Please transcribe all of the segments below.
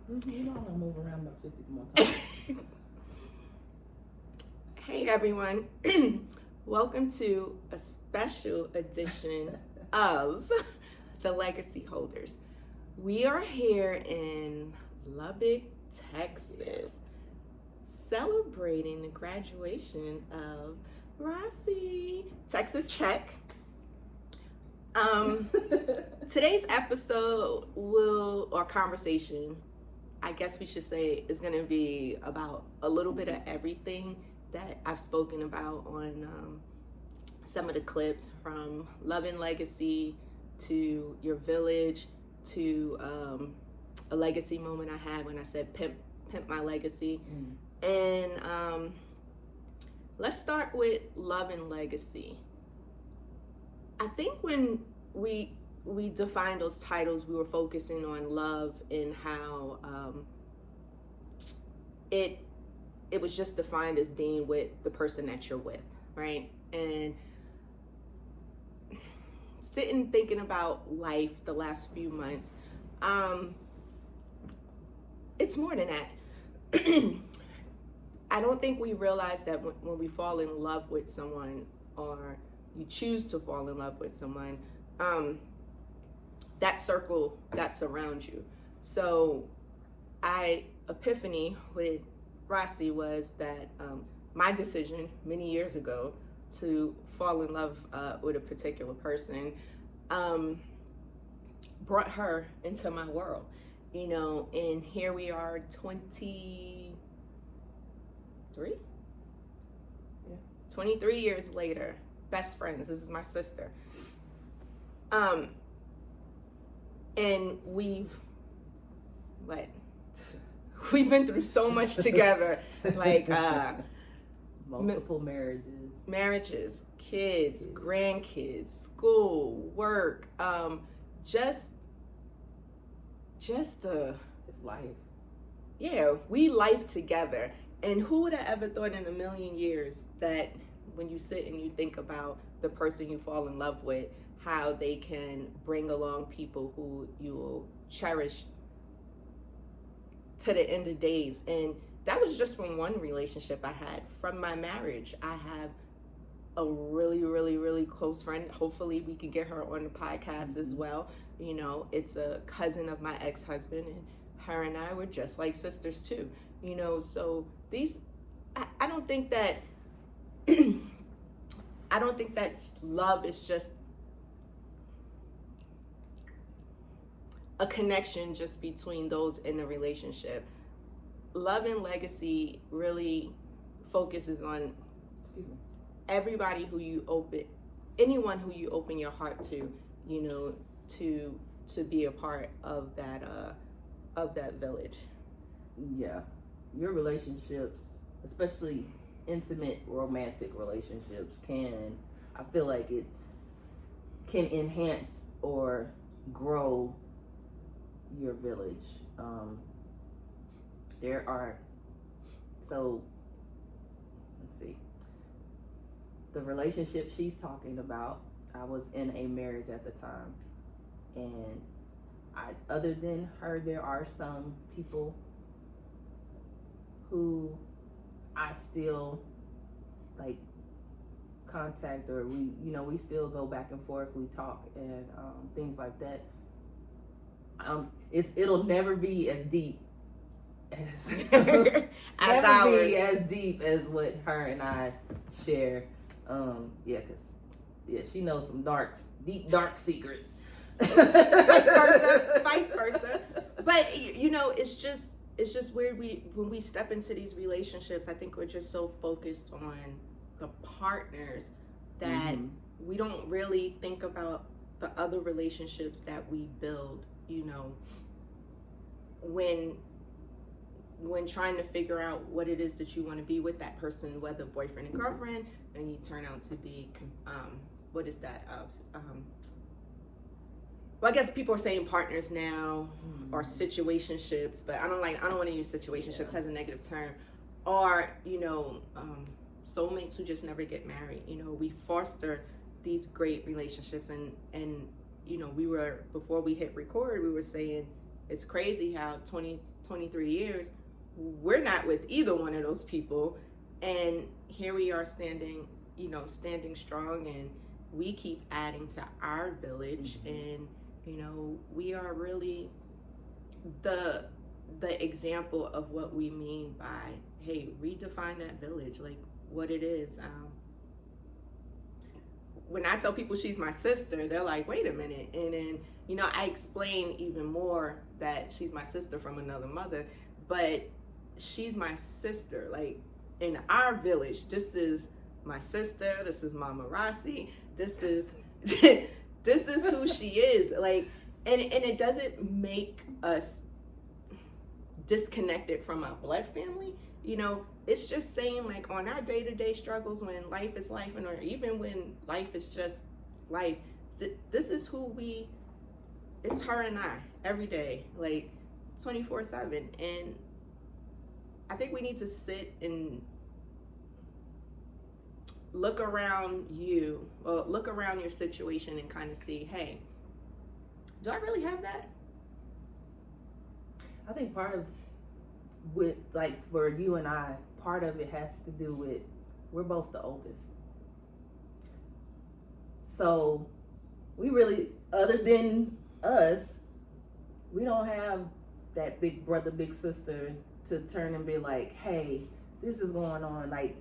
You know I'm gonna move around about 50 more times. Hey everyone, welcome to a special edition of the Legacy Holders. We are here in Lubbock, Texas, celebrating the graduation of Rossi, Texas Tech. Today's episode conversation, I guess we should say, is going to be about a little bit of everything that I've spoken about on some of the clips, from Love and Legacy to Your Village to a legacy moment I had when I said pimp my legacy. And let's start with Love and Legacy. I think when we defined those titles, we were focusing on love and how it was just defined as being with the person that you're with, right? And sitting thinking about life the last few months, it's more than that. I don't think we realize that when we fall in love with someone, or you choose to fall in love with someone, that circle that's around you. So epiphany with Rossi was that my decision many years ago to fall in love with a particular person brought her into my world, and here we are 23 years later, best friends. This is my sister. And we've been through so much together, like Multiple marriages, kids, grandkids, school, work, just life. Yeah, we life together. And who would have ever thought in a million years that when you sit and you think about the person you fall in love with, how they can bring along people who you will cherish to the end of days. And that was just from one relationship I had. From my marriage, I have a really, really, really close friend. Hopefully we can get her on the podcast as well. It's a cousin of my ex-husband, and her and I were just like sisters too. So these, I don't think that love is just a connection just between those in a relationship. Love and Legacy really focuses on everybody anyone who you open your heart to, to be a part of that village. Yeah, your relationships, especially intimate romantic relationships, I feel like it can enhance or grow your village. Let's see, the relationship she's talking about, I was in a marriage at the time, and other than her, there are some people who I still contact, or we still go back and forth, we talk and things like that. It'll never be as deep as as deep as what her and I share. She knows some deep dark secrets. Vice versa. But it's just weird. When we step into these relationships, I think we're just so focused on the partners that we don't really think about the other relationships that we build. When trying to figure out what it is that you want to be with that person, whether boyfriend and girlfriend, and you turn out to be what is that? Well, I guess people are saying partners now, or situationships, but I don't want to use situationships as a negative term. Or soulmates who just never get married. We foster these great relationships, and we were, before we hit record, we were saying it's crazy how 23 years, we're not with either one of those people. And here we are standing strong, and we keep adding to our village. And, we are really the example of what we mean by, hey, redefine that village, like what it is. When I tell people she's my sister, they're like, wait a minute. And then, I explain even more that she's my sister from another mother, but she's my sister. Like, in our village, this is my sister, this is Mama Rossi, this is this is who she is. Like, and it doesn't make us disconnected from our blood family. It's just saying, like, on our day-to-day struggles, when life is life, or even when life is just life, this is who it's her and I every day, like 24/7. And I think we need to sit and look around your situation and kind of see, hey, do I really have that? I think part of with, like, for you and I, part of it has to do with, we're both the oldest. So we really, other than us, we don't have that big brother, big sister to turn and be like, hey, this is going on. Like,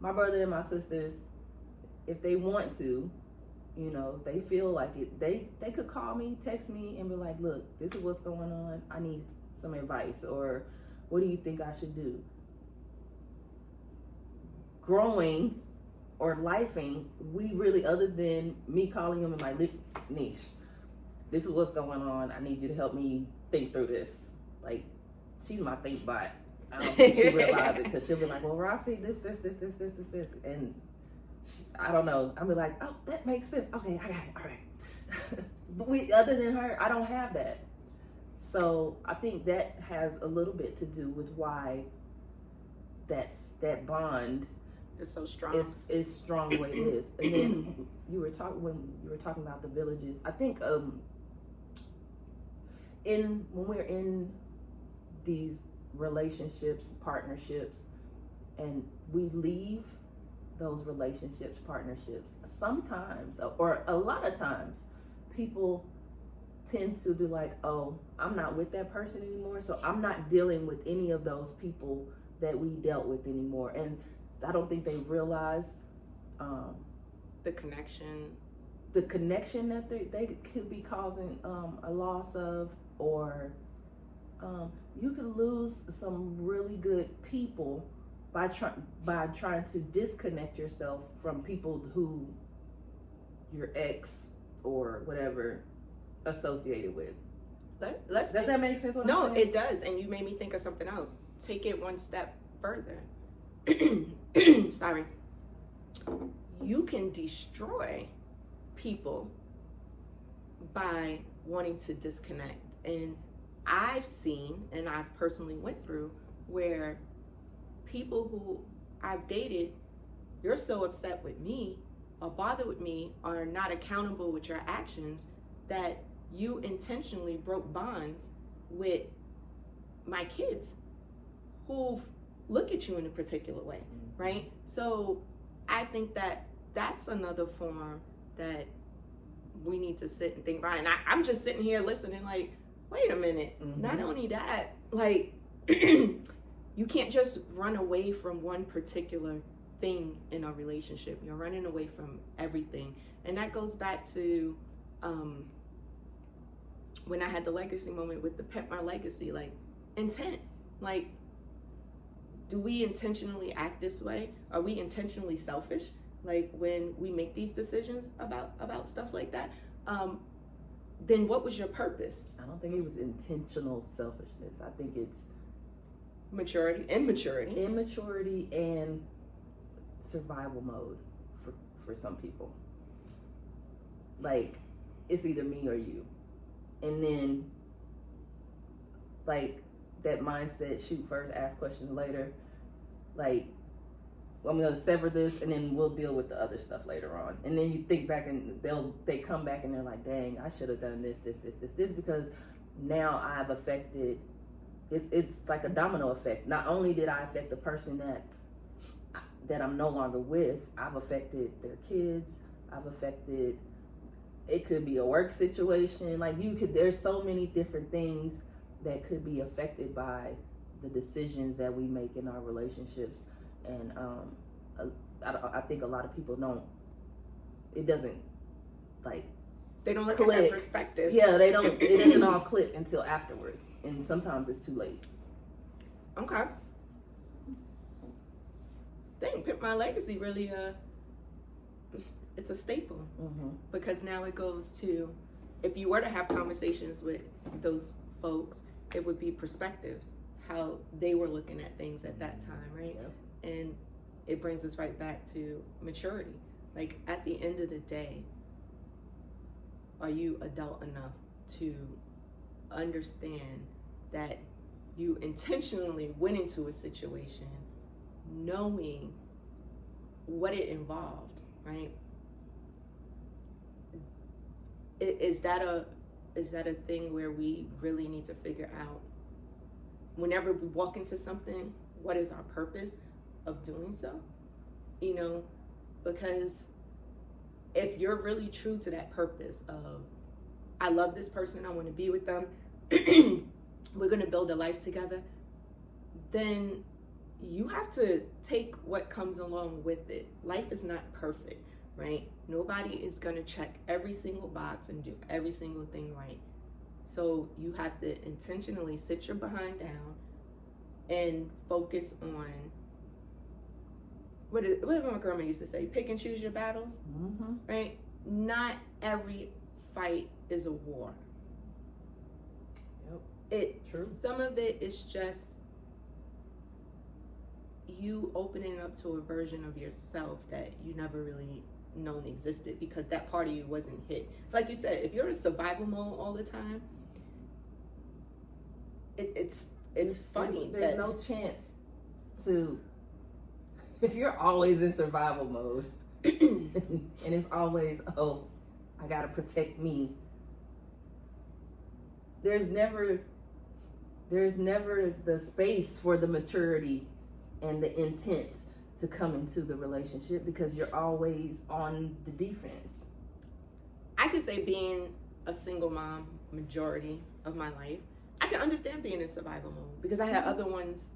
my brother and my sisters, if they want to, they feel like it, they could call me, text me, and be like, look, this is what's going on. I need some advice, or what do you think I should do? Growing or lifing, we really, other than me calling him and my niche, this is what's going on. I need you to help me think through this. Like, she's my think bot. I don't think she realizes it, because she'll be like, well, Rossi, this. And I don't know. I'll be like, oh, that makes sense. Okay, I got it. All right. But other than her, I don't have that. So I think that has a little bit to do with why that bond is so strong. Is strong the way it is. And then when you were talking about the villages, I think when we're in these relationships, partnerships, and we leave those relationships, partnerships, sometimes, or a lot of times, people tend to be like, oh, I'm not with that person anymore, so I'm not dealing with any of those people that we dealt with anymore. And I don't think they realize the connection that they could be causing a loss of, or you could lose some really good people by trying to disconnect yourself from people who your ex or whatever associated with. Does that make sense? No, it does. And you made me think of something else. Take it one step further. Sorry. You can destroy people by wanting to disconnect. And I've seen, and I've personally went through, where people who I've dated, you're so upset with me or bothered with me, are not accountable with your actions, that you intentionally broke bonds with my kids who look at you in a particular way, right? So I think that that's another form that we need to sit and think about. And I'm just sitting here listening like, wait a minute, not only that, like, you can't just run away from one particular thing in a relationship. You're running away from everything. And that goes back to when I had the legacy moment with the P.I.M.P legacy, like, intent. Like, do we intentionally act this way? Are we intentionally selfish? Like, when we make these decisions about stuff like that, then what was your purpose? I don't think it was intentional selfishness. I think it's immaturity and survival mode for some people. Like, it's either me or you. And then, like, that mindset, shoot first, ask questions later. Like, I'm gonna sever this and then we'll deal with the other stuff later on. And then you think back and they come back and they're like, dang, I should have done this, because now I've affected, it's like a domino effect. Not only did I affect the person that I'm no longer with, I've affected their kids, I've affected, it could be a work situation, like there's so many different things that could be affected by the decisions that we make in our relationships. And I think a lot of people it doesn't like they don't look click. At that perspective. Yeah, it doesn't all click until afterwards, and sometimes it's too late. Okay. Dang, Pimp My Legacy really it's a staple. Mm-hmm. Because now it goes to, if you were to have conversations with those folks, it would be perspectives, how they were looking at things at that time, right? Yep. And it brings us right back to maturity. Like, at the end of the day, are you adult enough to understand that you intentionally went into a situation knowing what it involved, right? Is that a thing where we really need to figure out, whenever we walk into something, what is our purpose of doing so? You know, because if you're really true to that purpose of, I love this person, I want to be with them, we're going to build a life together, then you have to take what comes along with it. Life is not perfect, right? Nobody is going to check every single box and do every single thing right. So you have to intentionally sit your behind down and focus on, what my grandma used to say, pick and choose your battles, Mm-hmm. right? Not every fight is a war. Yep. True. Some of it is just you opening up to a version of yourself that you never really known existed, because that part of you wasn't hit. Like you said, if you're in survival mode all the time, it's funny. There's no chance to, if you're always in survival mode and it's always, oh, I gotta protect me, there's never the space for the maturity and the intent to come into the relationship, because you're always on the defense. I could say, being a single mom majority of my life, I can understand being in survival mode because I had other ones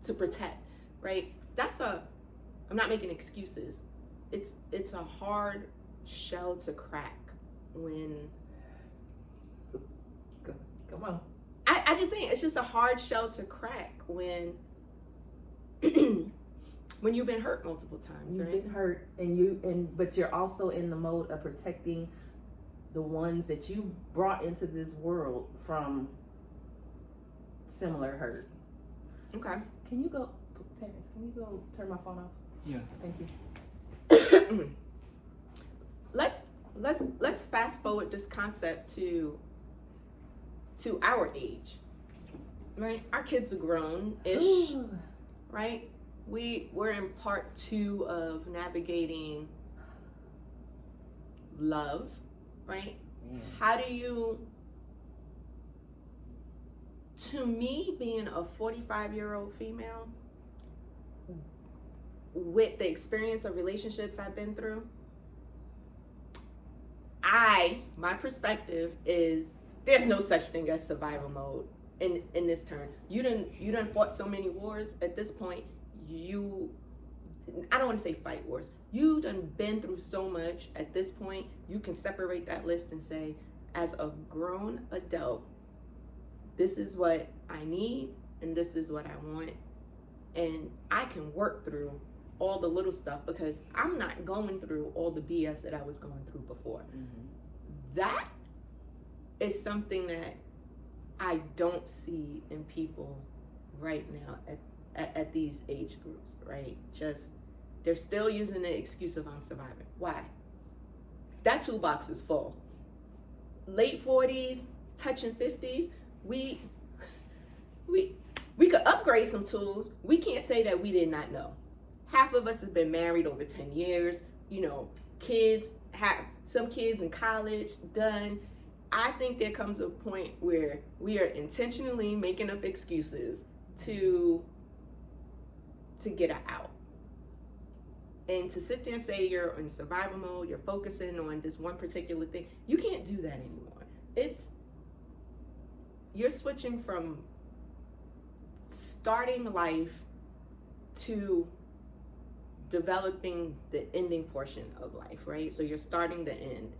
to protect, right? I'm not making excuses. It's a hard shell to crack when... Come on. I just saying, it's just a hard shell to crack when when you've been hurt multiple times, You've right? been hurt, but you're also in the mode of protecting the ones that you brought into this world from similar hurt. Okay. Can you go, Terrence? Can you go turn my phone off? Yeah. Thank you. Let's fast forward this concept to our age, right? Our kids are grown-ish, right? We're in part 2 of navigating love, right? Man. How do you, to me, being a 45-year-old female, with the experience of relationships I've been through, my perspective is, there's no such thing as survival mode in this turn. You done fought so many wars at this point. I don't want to say fight wars. You done been through so much at this point. You can separate that list and say, as a grown adult, this is what I need and this is what I want. And I can work through all the little stuff because I'm not going through all the BS that I was going through before. Mm-hmm. That is something that I don't see in people right now at these age groups, right? Just, they're still using the excuse of I'm surviving. Why? That toolbox is full. Late 40s, touching 50s, we could upgrade some tools. We can't say that we did not know. Half of us have been married over 10 years, kids, have some kids in college, done. I think there comes a point where we are intentionally making up excuses to get out. And to sit there and say you're in survival mode, you're focusing on this one particular thing, you can't do that anymore. You're switching from starting life to developing the ending portion of life, right? So you're starting the end.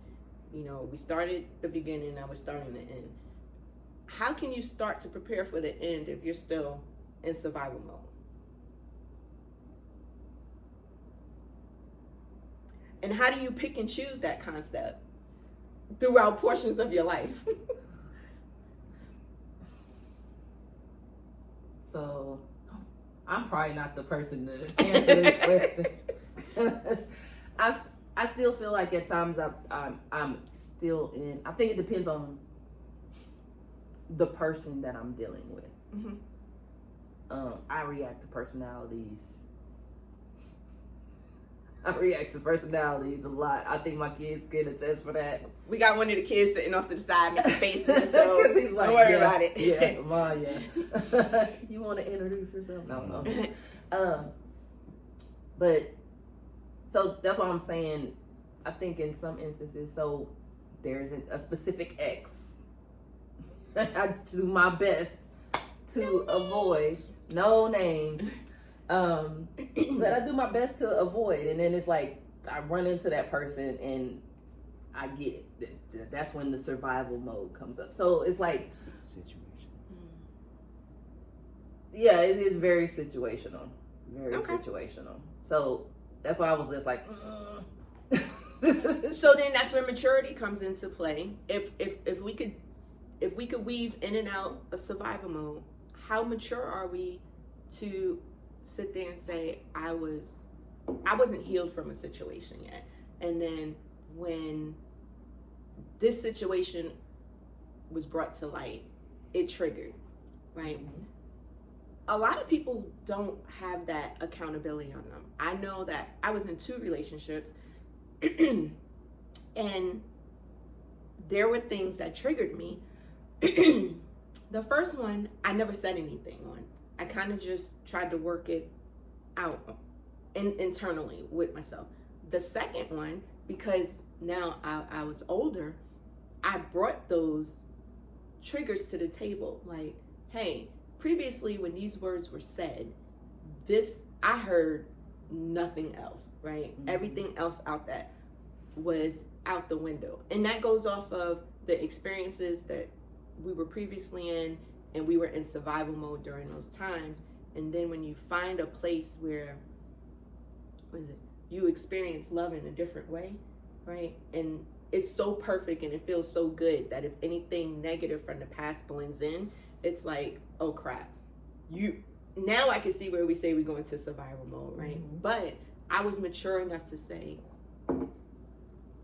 You know, we started the beginning, now we're starting the end. How can you start to prepare for the end if you're still in survival mode? And how do you pick and choose that concept throughout portions of your life? So, I'm probably not the person to answer this question. I still feel like at times I'm still in. I think it depends on the person that I'm dealing with. Mm-hmm. I react to personalities. I react to personalities a lot. I think my kids can attest for that. We got one of the kids sitting off to the side making faces, so he's like, don't worry about it. Yeah, Mom, yeah. You want to introduce yourself? No. But, so that's what I'm saying. I think in some instances, so there's a specific ex. I do my best to avoid, no names. But I do my best to avoid, and then it's like I run into that person and I get it. That's when the survival mode comes up. So it's like situation. Yeah, it is very situational, situational. So that's why I was just like. So then that's where maturity comes into play. If we could weave in and out of survival mode, how mature are we to sit there and say I wasn't healed from a situation yet, and then when this situation was brought to light, it triggered, right? Mm-hmm. A lot of people don't have that accountability on them. I know that I was in 2 relationships and there were things that triggered me. The first one I never said anything on. I kind of just tried to work it out internally with myself. The second one, because now I was older, I brought those triggers to the table. Like, hey, previously when these words were said, I heard nothing else, right? Mm-hmm. Everything else out that was out the window. And that goes off of the experiences that we were previously in, and we were in survival mode during those times. And then when you find a place where you experience love in a different way, right? And it's so perfect and it feels so good that if anything negative from the past blends in, it's like, oh crap. Now I can see where we say we go into survival mode, right? Mm-hmm. But I was mature enough to say,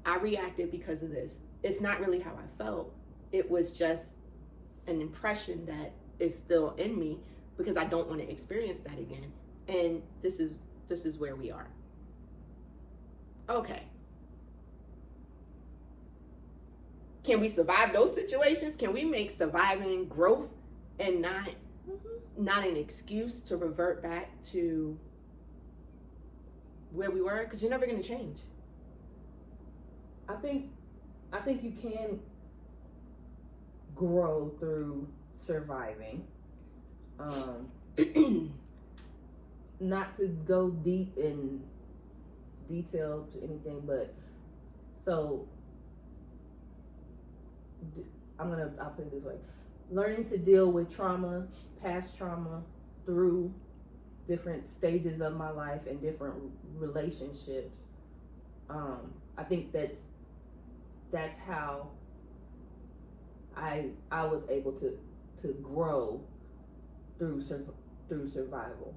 I reacted because of this. It's not really how I felt. It was just an impression that is still in me because I don't want to experience that again. And this is where we are. Okay. Can we survive those situations? Can we make surviving growth and not an excuse to revert back to where we were? Because you're never going to change. I think you can grow through surviving. Not to go deep in detail to anything, but so I'll put it this way: learning to deal with trauma, past trauma, through different stages of my life and different relationships. I think that's how I was able to grow through survival,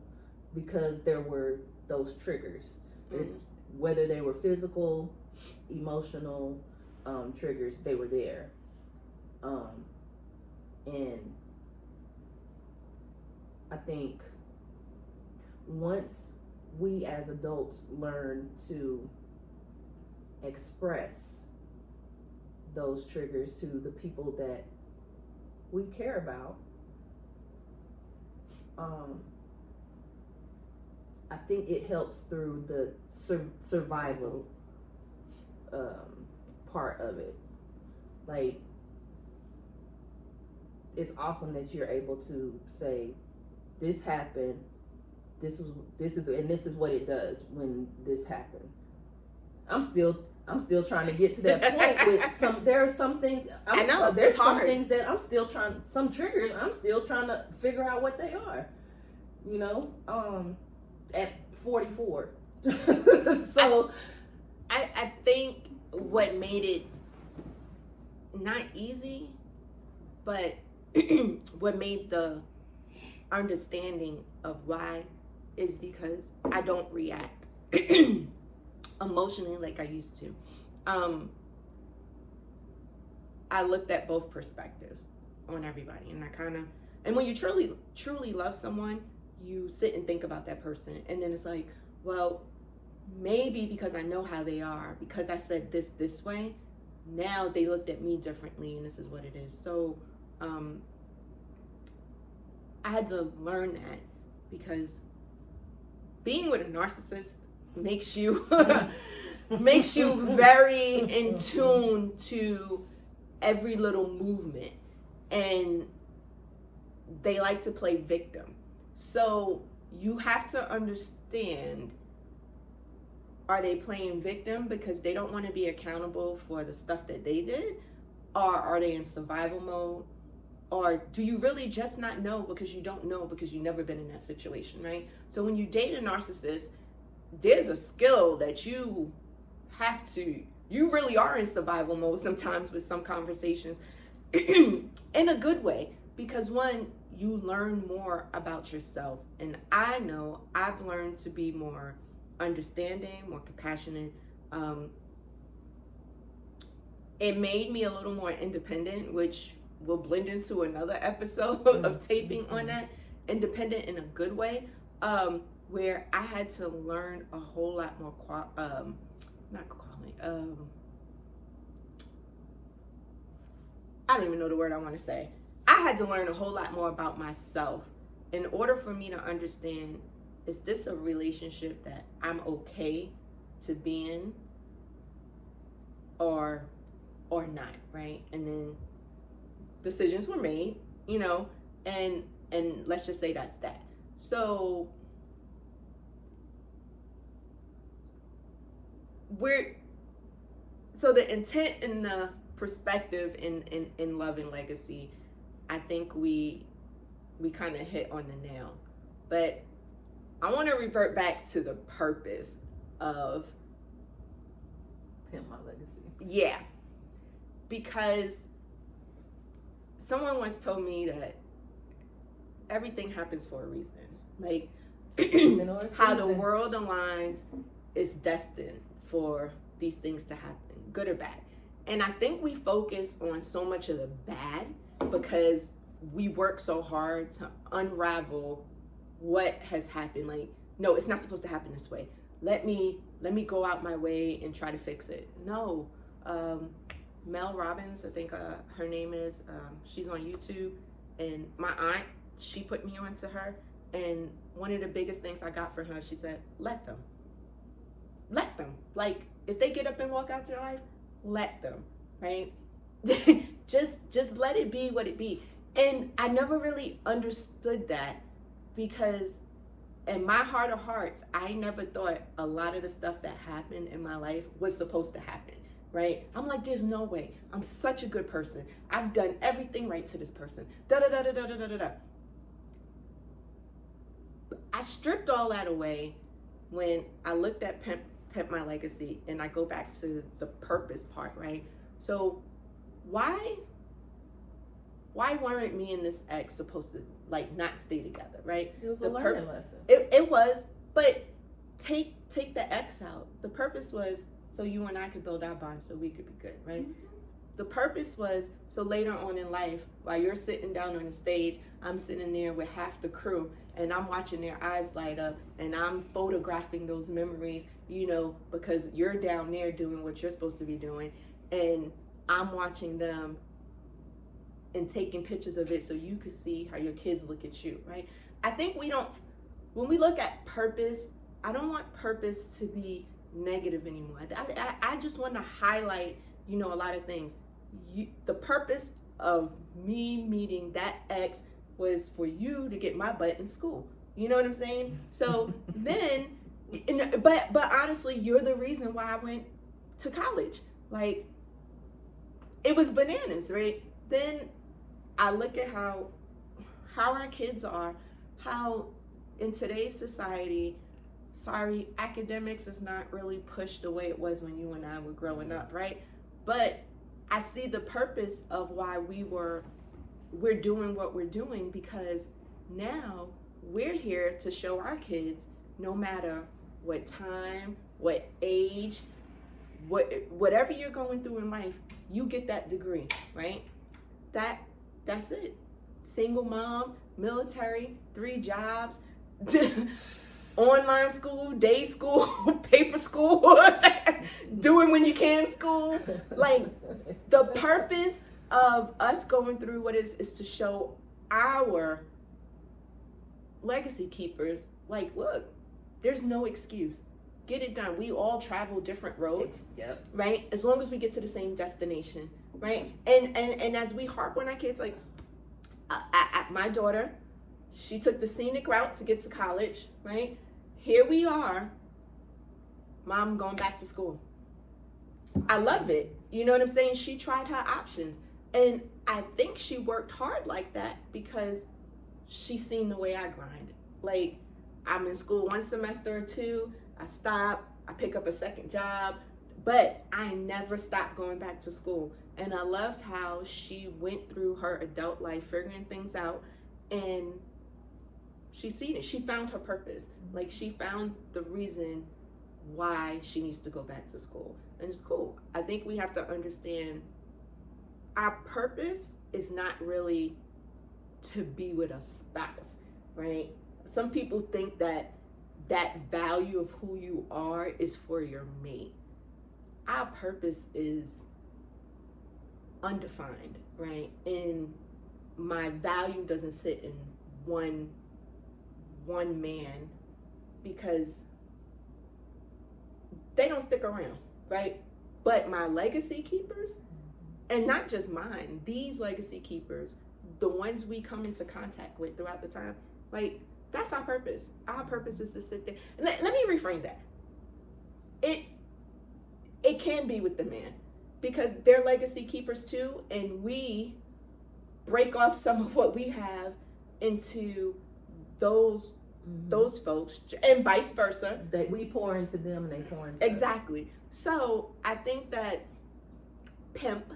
because there were those triggers, whether they were physical, emotional triggers, they were there. And I think once we as adults learn to express those triggers to the people that we care about, I think it helps through the survival part of it. Like, it's awesome that you're able to say, this happened, this is what it does when this happened. I'm still trying to get to that point with there are some things there's some things that I'm still trying, some triggers I'm still trying to figure out what they are, you know, at 44. So I think what made it not easy, but what made the understanding of why is because I don't react emotionally like I used to. I looked at both perspectives on everybody, and when you truly love someone, you sit and think about that person, and then it's like, well, maybe because I know how they are, because I said this way, now they looked at me differently, and this is what it is. So I had to learn that, because being with a narcissist makes you very in tune to every little movement, and they like to play victim. So you have to understand, are they playing victim because they don't want to be accountable for the stuff that they did, or are they in survival mode, or do you really just not know because you don't know because you've never been in that situation, right? So when you date a narcissist, there's a skill that you really are in survival mode sometimes with some conversations in a good way, because one, you learn more about yourself. And I know I've learned to be more understanding, more compassionate. It made me a little more independent, which will blend into another episode of taping on that. Independent in a good way, where I had to learn a whole lot more I don't even know the word I want to say. I had to learn a whole lot more about myself in order for me to understand, is this a relationship that I'm okay to be in or not, right? And then decisions were made, you know, and let's just say that's that. So the intent and the perspective in Love and Legacy, I think we kind of hit on the nail. But I want to revert back to the purpose of P.I.M.P. My Legacy. Yeah. Because someone once told me that everything happens for a reason. Like, how the world aligns is destined for these things to happen, good or bad. And I think we focus on so much of the bad because we work so hard to unravel what has happened. Like, no, it's not supposed to happen this way. Let me go out my way and try to fix it. No. Mel Robbins, I think her name is, she's on YouTube, and my aunt, she put me onto her, and one of the biggest things I got from her, she said, let them. Like, if they get up and walk out your life, let them, right? just let it be what it be. And I never really understood that, because in my heart of hearts, I never thought a lot of the stuff that happened in my life was supposed to happen, right? I'm like, there's no way. I'm such a good person. I've done everything right to this person. Da-da-da-da-da-da-da-da. I stripped all that away when I looked at P.I.M.P. My Legacy, and I go back to the purpose part, right? So why weren't me and this ex supposed to, like, not stay together, right? It was a learning lesson. It was, but take the ex out. The purpose was so you and I could build our bond so we could be good, right? Mm-hmm. The purpose was so later on in life, while you're sitting down on the stage, I'm sitting there with half the crew, and I'm watching their eyes light up, and I'm photographing those memories, you know, because you're down there doing what you're supposed to be doing. And I'm watching them and taking pictures of it so you could see how your kids look at you, right? I think when we look at purpose, I don't want purpose to be negative anymore. I just want to highlight, a lot of things. The purpose of me meeting that ex was for you to get my butt in school. You know what I'm saying? So then, but honestly, you're the reason why I went to college. Like, it was bananas, right? Then I look at how our kids are, how in today's society, sorry, academics is not really pushed the way it was when you and I were growing up, right? But I see the purpose of why we're doing what we're doing, because now we're here to show our kids, no matter what time, what age, whatever you're going through in life, you get that degree, right? That's it. Single mom, military, 3 jobs, online school, day school, paper school, doing when you can school. Like, the purpose of us going through what is to show our legacy keepers, like, look, there's no excuse. Get it done. We all travel different roads, yep, right? As long as we get to the same destination, right? And as we harp on our kids, like, my daughter, she took the scenic route to get to college, right? Here we are, mom going back to school. I love it. You know what I'm saying? She tried her options. And I think she worked hard like that because she's seen the way I grind. Like, I'm in school 1 semester or 2, I stop, I pick up a second job, but I never stopped going back to school. And I loved how she went through her adult life figuring things out, and she's seen it. She found her purpose. Like, she found the reason why she needs to go back to school. And it's cool. I think we have to understand our purpose is not really to be with a spouse, right? Some people think that value of who you are is for your mate. Our purpose is undefined, right? And my value doesn't sit in one man, because they don't stick around, right? But my legacy keepers, and not just mine, these legacy keepers, the ones we come into contact with throughout the time, like, that's our purpose. Our purpose is to sit there. Let me rephrase that. It can be with the man, because they're legacy keepers too, and we break off some of what we have into those folks, and vice versa. That we pour into them and they pour into exactly us. So I think that P.I.M.P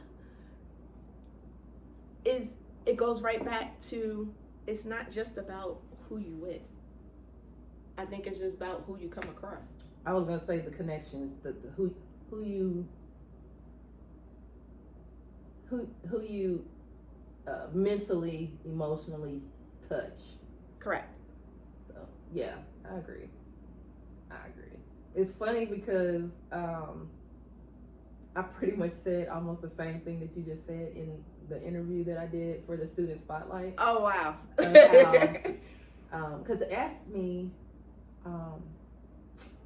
it goes right back to, it's not just about who you with. I think it's just about who you come across. I was gonna say the connections, the who you mentally, emotionally touch. Correct. So yeah, I agree. It's funny because I pretty much said almost the same thing that you just said in the interview that I did for the Student Spotlight. Oh wow. Because it asked me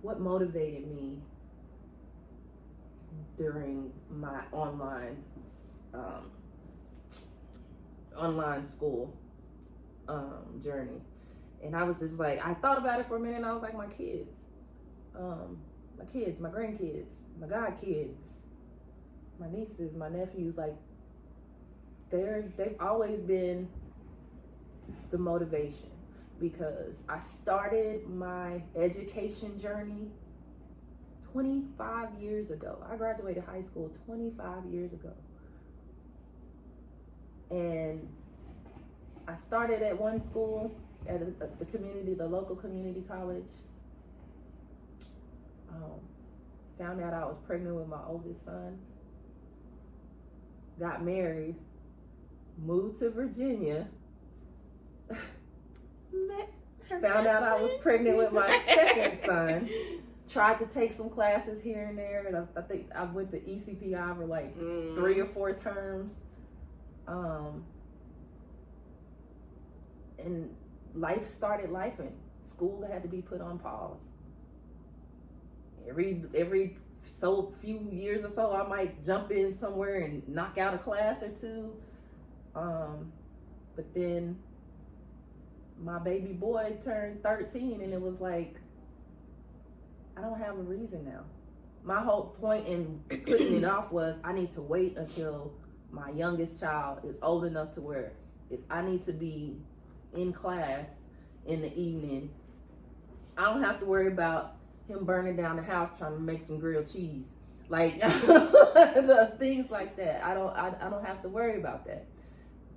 what motivated me during my online school journey, and I was just like, I thought about it for a minute, and I was like, my kids, my grandkids, my godkids, my nieces, my nephews, like, they've always been the motivation, because I started my education journey 25 years ago. I graduated high school 25 years ago. And I started at one school, at the local community college. Found out I was pregnant with my oldest son. Got married, moved to Virginia. Found out I was pregnant with my second son. tried to take some classes here and there, and I think I went to ECPI for like 3 or 4 terms. And life started lifing. School had to be put on pause. Every so few years or so, I might jump in somewhere and knock out a class or two. But then my baby boy turned 13, and it was like, I don't have a reason now. My whole point in putting it off was I need to wait until my youngest child is old enough to where if I need to be in class in the evening, I don't have to worry about him burning down the house trying to make some grilled cheese. Like the things like that. I don't have to worry about that.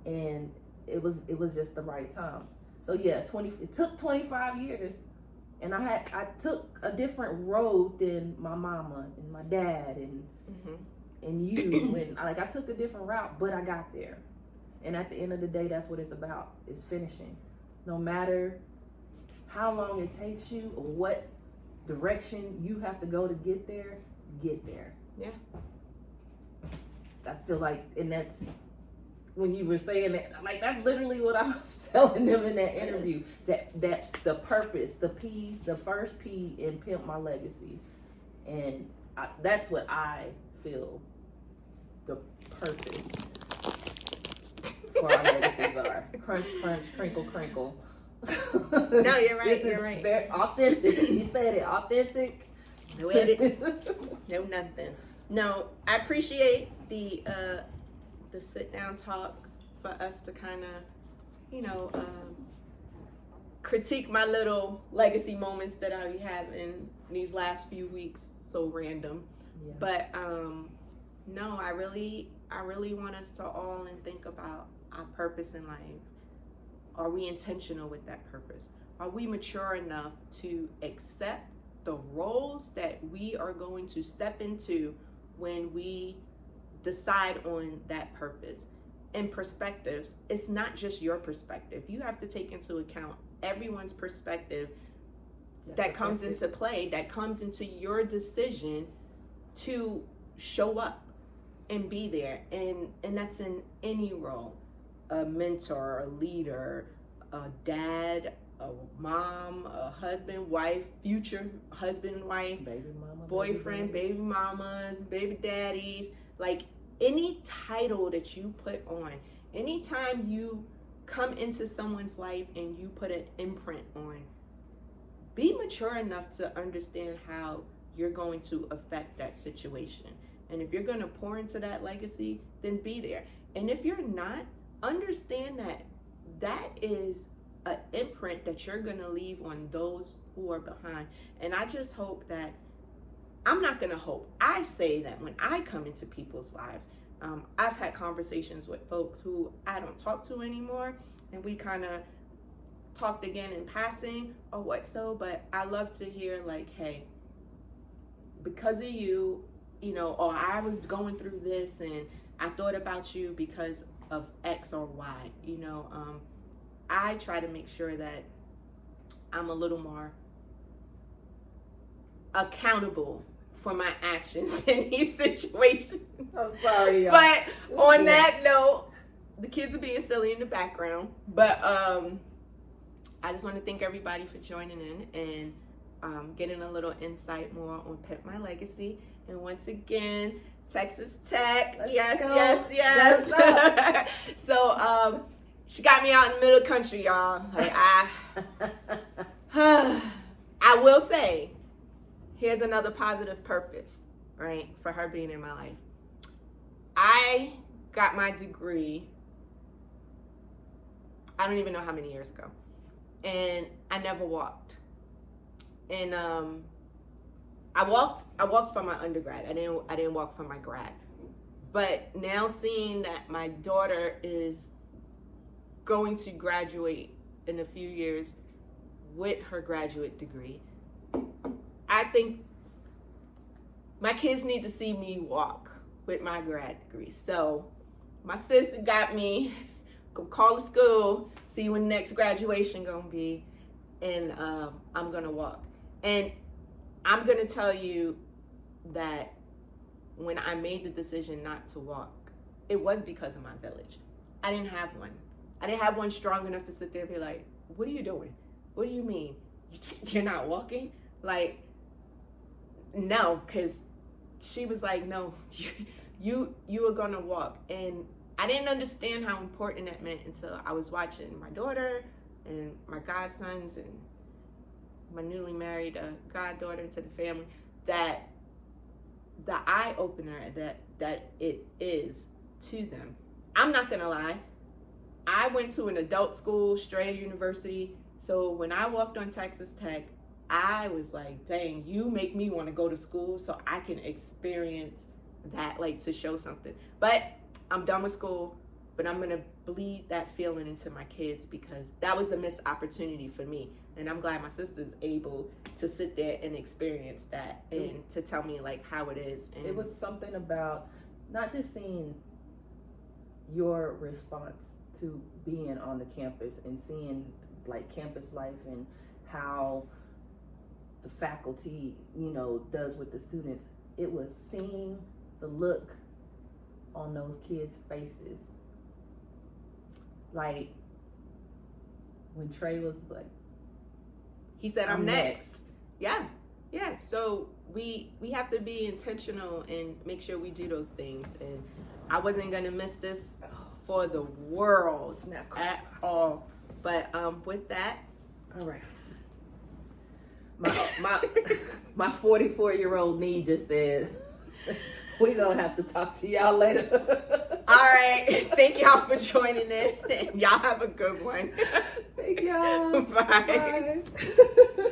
And it was just the right time. So yeah, it took 25 years, and I took a different road than my mama and my dad and you, and I took a different route, but I got there. And at the end of the day, that's what it's about, is finishing. No matter how long it takes you or what direction you have to go to get there, get there. Yeah. I feel like, and that's, when you were saying that, like, that's literally what I was telling them in that interview. That the purpose, the first P in Pimp My Legacy. And that's what I feel the purpose for our legacies are. Crunch, crunch, crinkle, crinkle. No, you're right. You're right. Very authentic. You said it. Authentic. No edits. No nothing. No, I appreciate the sit down talk for us to kind of, critique my little legacy moments that I have in these last few weeks. So random, yeah. But no, I really want us to all think about our purpose in life. Are we intentional with that purpose? Are we mature enough to accept the roles that we are going to step into when we decide on that purpose? And perspectives, it's not just your perspective. You have to take into account everyone's perspective that comes into play, that comes into your decision to show up and be there. And that's in any role. A mentor, a leader, a dad, a mom, a husband, wife, future husband, wife, baby mama, boyfriend, baby mamas, baby daddies, like any title that you put on, anytime you come into someone's life and you put an imprint on, be mature enough to understand how you're going to affect that situation. And if you're going to pour into that legacy, then be there. And if you're not, understand that that is an imprint that you're going to leave on those who are behind. And I just hope that, I'm not going to hope, I say that when I come into people's lives, I've had conversations with folks who I don't talk to anymore, and we kind of talked again in passing or what so, but I love to hear like, hey, because of you, or I was going through this and I thought about you because of X or Y, I try to make sure that I'm a little more accountable for my actions in these situations. I'm sorry, y'all. But on that note, the kids are being silly in the background. But I just want to thank everybody for joining in and getting a little insight more on Pimp My Legacy. And once again, Texas Tech. Let's yes, go. yes. So she got me out in the middle of the country, y'all. Like I will say, here's another positive purpose, right, for her being in my life. I got my degree, I don't even know how many years ago, and I never walked. And I walked for my undergrad. I didn't walk for my grad. But now seeing that my daughter is going to graduate in a few years with her graduate degree, I think my kids need to see me walk with my grad degree. So my sister got me, go call the school, see when the next graduation gonna be, and I'm gonna walk. And I'm going to tell you that when I made the decision not to walk, it was because of my village. I didn't have one. I didn't have one strong enough to sit there and be like, what are you doing? What do you mean? You're not walking? Like, no, because she was like, no, you are going to walk. And I didn't understand how important that meant until I was watching my daughter and my godsons and my newly married goddaughter to the family, that the eye opener that it is to them. I'm not gonna lie, I went to an adult school, Strayer University, so when I walked on Texas Tech, I was like, dang, you make me want to go to school so I can experience that, like, to show something. But I'm done with school, but I'm gonna bleed that feeling into my kids, because that was a missed opportunity for me. And I'm glad my sister's able to sit there and experience that and to tell me, like, how it is. And it was something about not just seeing your response to being on the campus and seeing, like, campus life and how the faculty, you know, does with the students. It was seeing the look on those kids' faces. Like, when Trey was like, he said, I'm next. Yeah. So we have to be intentional and make sure we do those things. And I wasn't gonna miss this for the world at all. But with that, all right. My 44-year-old knee just said, we're gonna have to talk to y'all later. All right. Thank y'all for joining in. Y'all have a good one. Thank y'all. Bye. Bye.